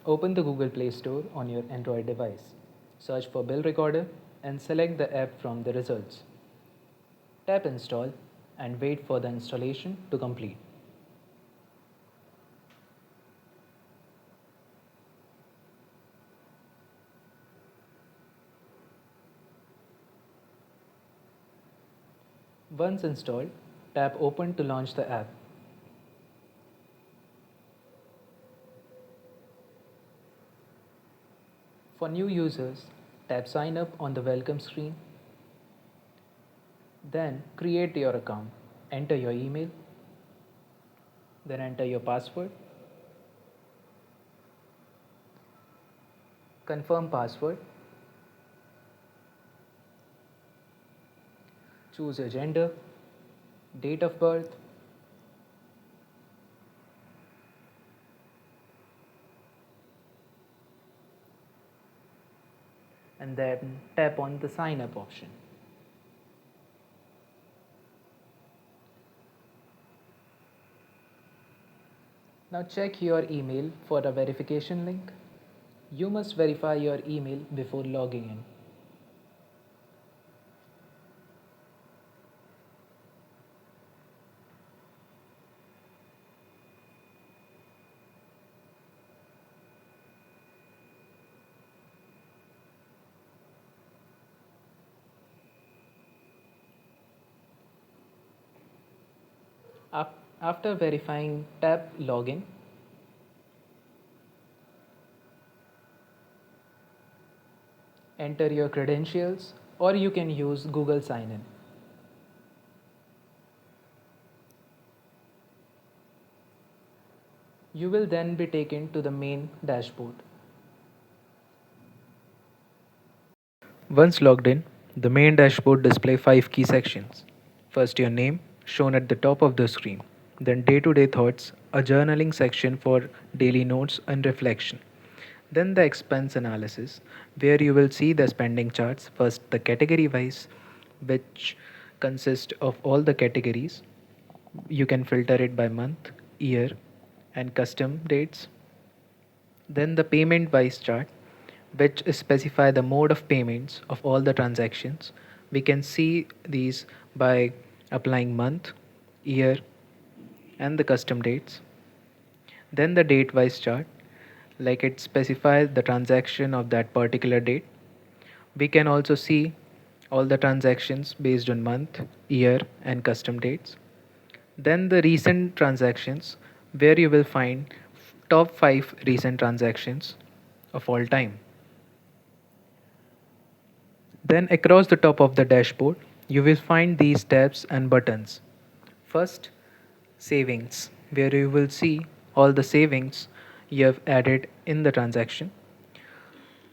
Open the Google Play Store on your Android device. Search for Bill Recorder and select the app from the results. Tap Install and wait for the installation to complete. Once installed, tap Open to launch the app. For new users, tap Sign Up on the welcome screen. Then create your account. Enter your email. Then enter your password. Confirm password. Choose your gender, date of birth, and then tap on the sign up option. Now check your email for a verification link. You must verify your email before logging in. After verifying, tap Login. Enter your credentials, or you can use Google Sign In. You will then be taken to the main dashboard. Once logged in, the main dashboard displays 5 key sections. First, your name, shown at the top of the screen. Then, day-to-day thoughts, a journaling section for daily notes and reflection. Then, the expense analysis, where you will see the spending charts. First, the category wise, which consists of all the categories. You can filter it by month, year, and custom dates. Then the payment wise chart, which specify the mode of payments of all the transactions. We can see these by applying month, year, and the custom dates. Then the date wise chart, like it specifies the transaction of that particular date. We can also see all the transactions based on month, year, and custom dates. Then the recent transactions, where you will find top 5 recent transactions of all time. Then across the top of the dashboard, you will find these tabs and buttons. First, savings, where you will see all the savings you have added in the transaction.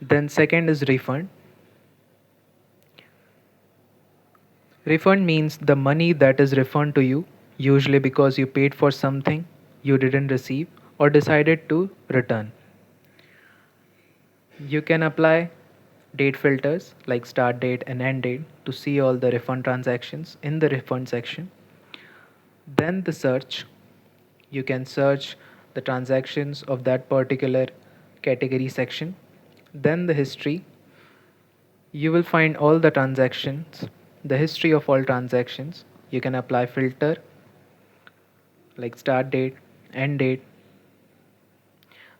Then second is refund. Refund means the money that is refunded to you, usually because you paid for something you didn't receive or decided to return. You can apply date filters like start date and end date to see all the refund transactions in the refund section. Then the search, you can search the transactions of that particular category section. Then the history, you will find all the transactions, the history of all transactions. You can apply filter like start date, end date.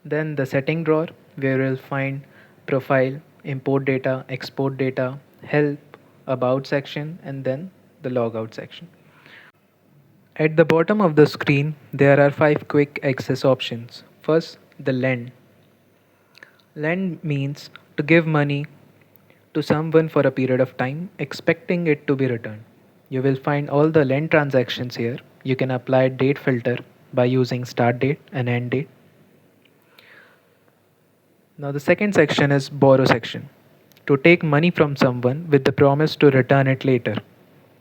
Then the setting drawer, where you'll find profile, import data, export data, help, about section, and then the logout section. At the bottom of the screen, there are 5 quick access options. First, the lend. Lend means to give money to someone for a period of time, expecting it to be returned. You will find all the lend transactions here. You can apply date filter by using start date and end date. Now the second section is borrow section. To take money from someone with the promise to return it later.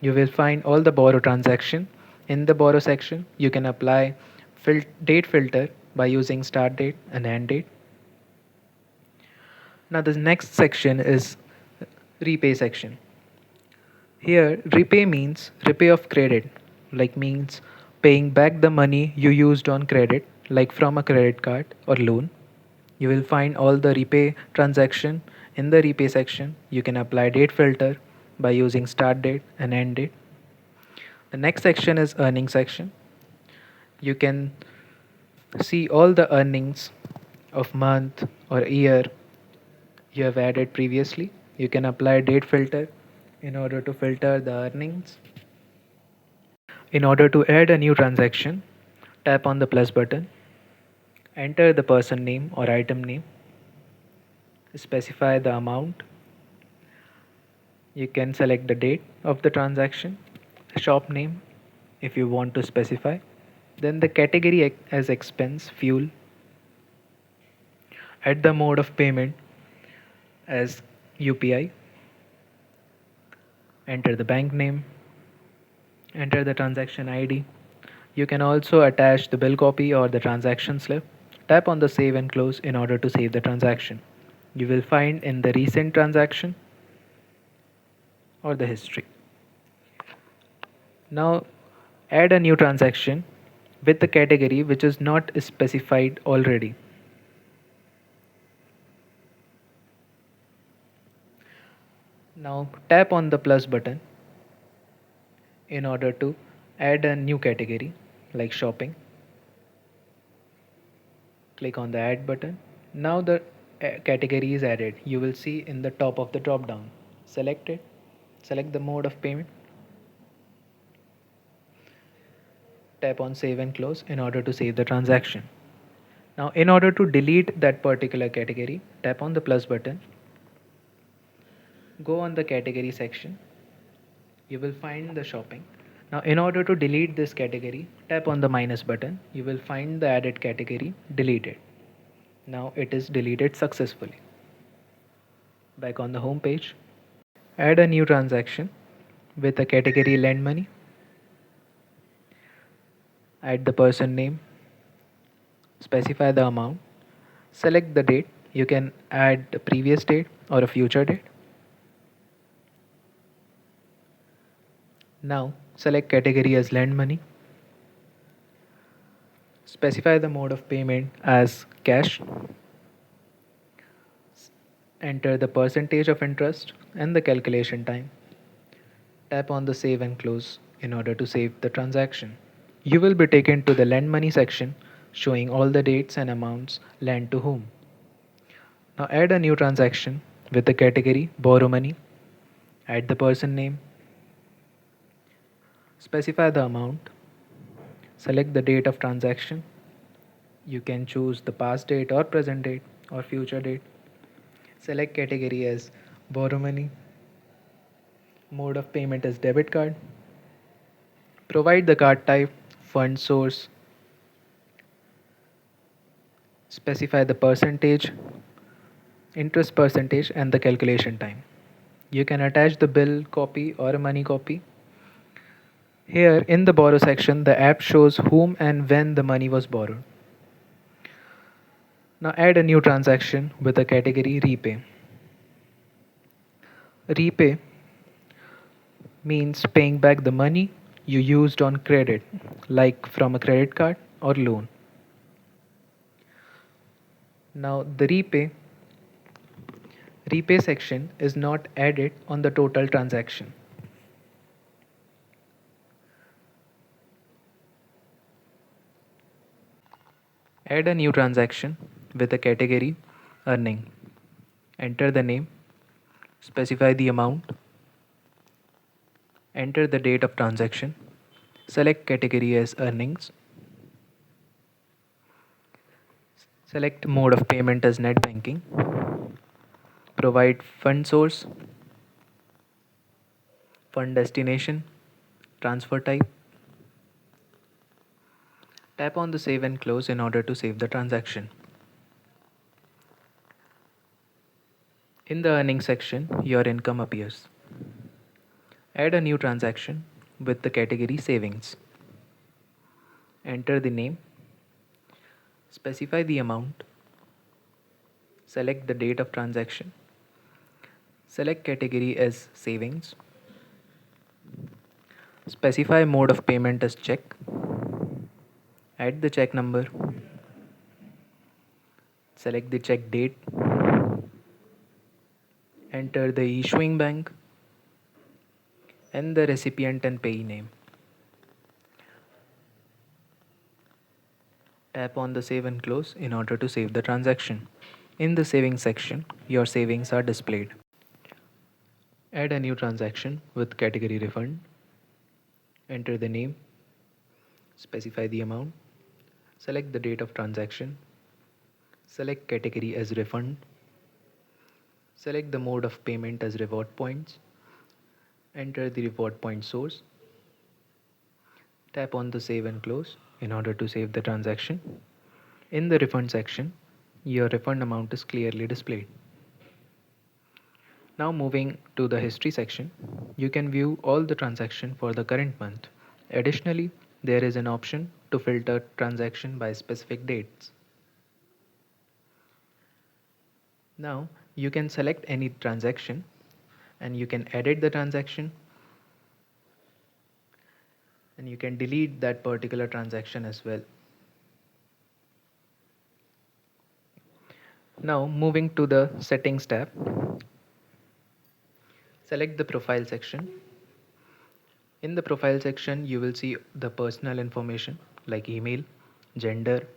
You will find all the borrow transaction in the borrow section. You can apply date filter by using start date and end date. Now the next section is repay section. Here repay means repay of credit, like means paying back the money you used on credit, like from a credit card or loan. you will find all the repay transaction. In the repay section, you can apply date filter by using start date and end date. The next section is earning section. You can see all the earnings of month or year you have added previously. You can apply date filter in order to filter the earnings. In order to add a new transaction, tap on the plus button, enter the person name or item name, specify the amount. You can select the date of the transaction, shop name if you want to specify, then the category as expense, fuel, add the mode of payment as UPI, enter the bank name, enter the transaction ID. You can also attach the bill copy or the transaction slip. Tap on the save and close in order to save the transaction. You will find in the recent transaction or the history. Now add a new transaction with the category which is not specified already. Now tap on the plus button in order to add a new category like shopping. Click on the add button. Now the category is added. You will see in the top of the drop down. Select it. Select the mode of payment. Tap on save and close in order to save the transaction. Now in order to delete that particular category, tap on the plus button. Go on the category section. You will find the shopping. Now in order to delete this category, tap on the minus button. You will find the added category deleted. Now it is deleted successfully. Back on the home page. Add a new transaction with the category lend money. Add the person name. Specify the amount. Select the date. You can add the previous date or a future date. Now select category as lend money. Specify the mode of payment as cash. Enter the percentage of interest and the calculation time. Tap on the save and close in order to save the transaction. You will be taken to the lend money section showing all the dates and amounts lent to whom. Now add a new transaction with the category borrow money. Add the person name. Specify the amount. Select the date of transaction. You can choose the past date or present date or future date. Select category as borrow money. Mode of payment is debit card. Provide the card type, fund source. Specify the percentage, interest percentage, and the calculation time. You can attach the bill copy or a money copy. Here in the borrow section, the app shows whom and when the money was borrowed. Now add a new transaction with the category repay. Repay means paying back the money you used on credit, like from a credit card or loan. Now the repay section is not added on the total transaction. Add a new transaction with the category earning. Enter the name, specify the amount, enter the date of transaction, select category as earnings, select mode of payment as net banking, provide fund source, fund destination, transfer type. Tap on the save and close in order to save the transaction. In the earnings section, your income appears. Add a new transaction with the category savings. Enter the name, specify the amount, select the date of transaction, select category as savings, specify mode of payment as check, add the check number, Select the check date, enter the issuing bank and the recipient and payee name. Tap on the save and close in order to save the transaction. In the savings section, your savings are displayed. Add a new transaction with category refund. Enter the name, specify the amount, select the date of transaction, select category as refund, select the mode of payment as reward points, enter the reward point source, tap on the save and close in order to save the transaction. In the refund section, your refund amount is clearly displayed. Now moving to the history section, you can view all the transaction for the current month. Additionally, there is an option to filter transaction by specific dates. Now you can select any transaction and you can edit the transaction and you can delete that particular transaction as well. Now moving to the settings tab, select the profile section. In the profile section, you will see the personal information like email, gender,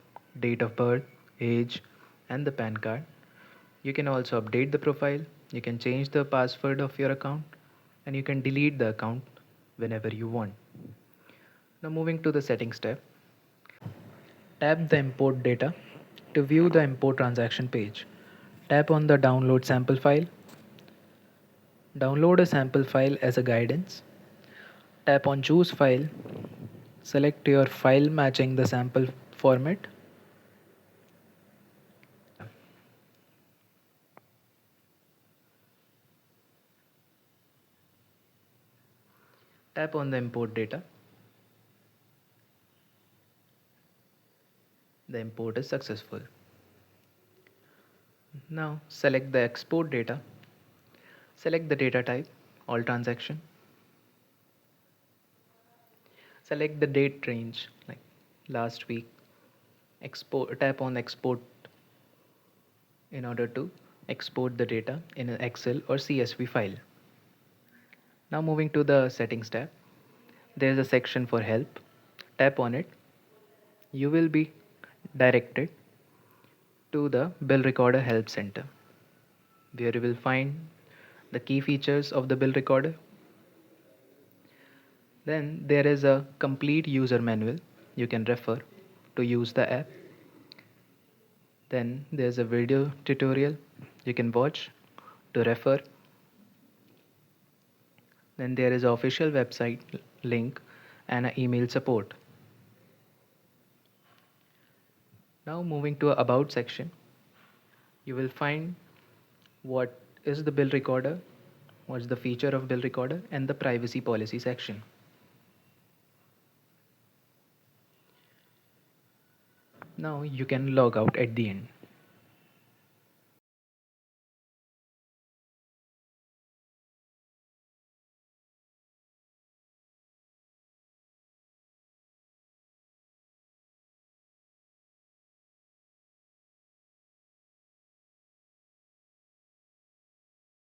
date of birth, age, and the PAN card. You can also update the profile, you can change the password of your account, and you can delete the account whenever you want. Now moving to the settings tab, tap the import data to view the import transaction page. Tap on the download sample file. Download a sample file as a guidance. Tap on choose file. Select your file matching the sample format. Tap on the import data. The import is successful. Now select the export data. Select the data type, all transaction. Select the date range like last week. Tap on export in order to export the data in an Excel or CSV file. Now moving to the settings tab, there is a section for help. Tap on it. You will be directed to the bill recorder help center where you will find the key features of the bill recorder. Then there is a complete user manual you can refer to use the app. Then there's a video tutorial you can watch to refer. Then there is an official website link and an email support. Now moving to a about section, you will find what is the bill recorder, what's the feature of bill recorder, and the privacy policy section. Now you can log out at the end.